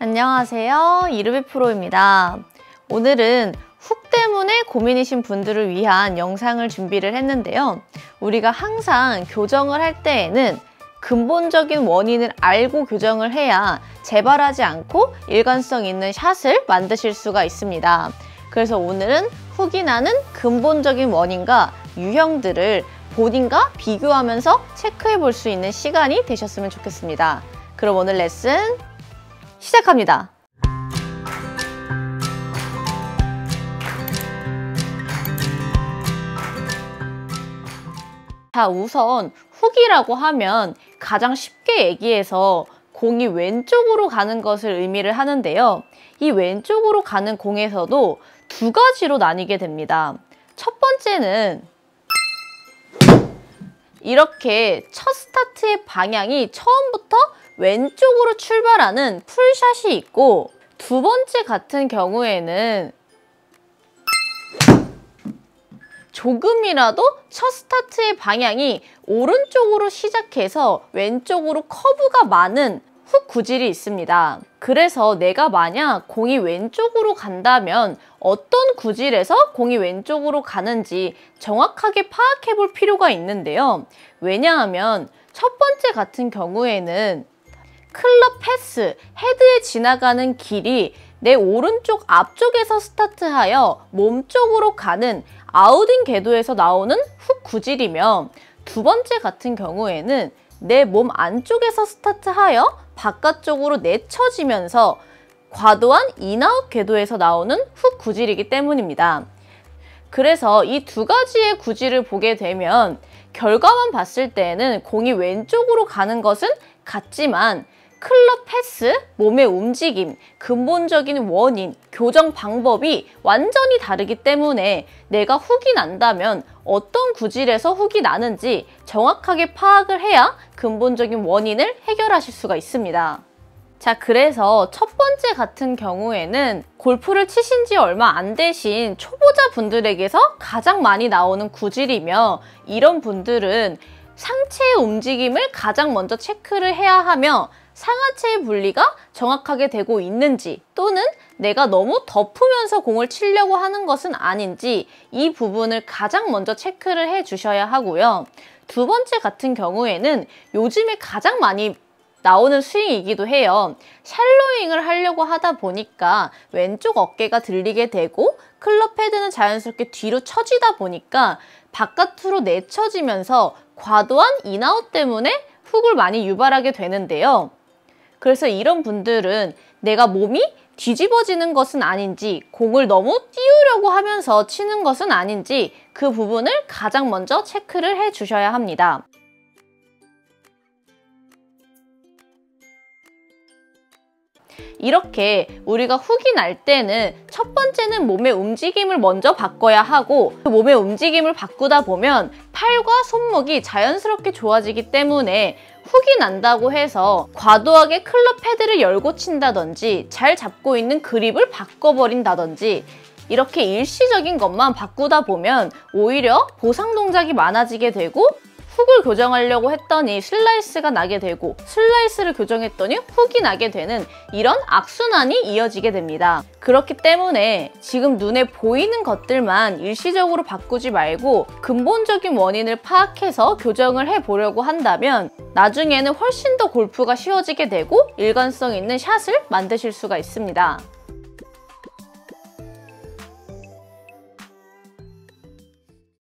안녕하세요. 이르비 프로입니다. 오늘은 훅 때문에 고민이신 분들을 위한 영상을 준비를 했는데요. 우리가 항상 교정을 할 때에는 근본적인 원인을 알고 교정을 해야 재발하지 않고 일관성 있는 샷을 만드실 수가 있습니다. 그래서 오늘은 훅이 나는 근본적인 원인과 유형들을 본인과 비교하면서 체크해 볼 수 있는 시간이 되셨으면 좋겠습니다. 그럼 오늘 레슨 시작합니다. 자, 우선 훅이라고 하면 가장 쉽게 얘기해서 공이 왼쪽으로 가는 것을 의미를 하는데요. 이 왼쪽으로 가는 공에서도 두 가지로 나뉘게 됩니다. 첫 번째는 이렇게 첫 스타트의 방향이 처음부터 왼쪽으로 출발하는 풀샷이 있고, 두 번째 같은 경우에는 조금이라도 첫 스타트의 방향이 오른쪽으로 시작해서 왼쪽으로 커브가 많은 훅 구질이 있습니다. 그래서 내가 만약 공이 왼쪽으로 간다면 어떤 구질에서 공이 왼쪽으로 가는지 정확하게 파악해 볼 필요가 있는데요. 왜냐하면 첫 번째 같은 경우에는 클럽 패스, 헤드에 지나가는 길이 내 오른쪽 앞쪽에서 스타트하여 몸쪽으로 가는 아웃인 궤도에서 나오는 훅 구질이며, 두 번째 같은 경우에는 내 몸 안쪽에서 스타트하여 바깥쪽으로 내쳐지면서 과도한 인아웃 궤도에서 나오는 훅 구질이기 때문입니다. 그래서 이 두 가지의 구질을 보게 되면 결과만 봤을 때는 공이 왼쪽으로 가는 것은 같지만 클럽 패스, 몸의 움직임, 근본적인 원인, 교정 방법이 완전히 다르기 때문에 내가 훅이 난다면 어떤 구질에서 훅이 나는지 정확하게 파악을 해야 근본적인 원인을 해결하실 수가 있습니다. 자, 그래서 첫 번째 같은 경우에는 골프를 치신 지 얼마 안 되신 초보자 분들에게서 가장 많이 나오는 구질이며, 이런 분들은 상체의 움직임을 가장 먼저 체크를 해야 하며 상하체의 분리가 정확하게 되고 있는지, 또는 내가 너무 덮으면서 공을 치려고 하는 것은 아닌지 이 부분을 가장 먼저 체크를 해 주셔야 하고요. 두 번째 같은 경우에는 요즘에 가장 많이 나오는 스윙이기도 해요. 샬로잉을 하려고 하다 보니까 왼쪽 어깨가 들리게 되고 클럽 헤드는 자연스럽게 뒤로 처지다 보니까 바깥으로 내쳐지면서 과도한 인아웃 때문에 훅을 많이 유발하게 되는데요. 그래서 이런 분들은 내가 몸이 뒤집어지는 것은 아닌지, 공을 너무 띄우려고 하면서 치는 것은 아닌지 그 부분을 가장 먼저 체크를 해 주셔야 합니다. 이렇게 우리가 훅이 날 때는 첫 번째는 몸의 움직임을 먼저 바꿔야 하고, 그 몸의 움직임을 바꾸다 보면 팔과 손목이 자연스럽게 좋아지기 때문에 훅이 난다고 해서 과도하게 클럽 헤드를 열고 친다든지 잘 잡고 있는 그립을 바꿔버린다든지 이렇게 일시적인 것만 바꾸다 보면 오히려 보상 동작이 많아지게 되고, 훅을 교정하려고 했더니 슬라이스가 나게 되고, 슬라이스를 교정했더니 훅이 나게 되는 이런 악순환이 이어지게 됩니다. 그렇기 때문에 지금 눈에 보이는 것들만 일시적으로 바꾸지 말고 근본적인 원인을 파악해서 교정을 해보려고 한다면 나중에는 훨씬 더 골프가 쉬워지게 되고 일관성 있는 샷을 만드실 수가 있습니다.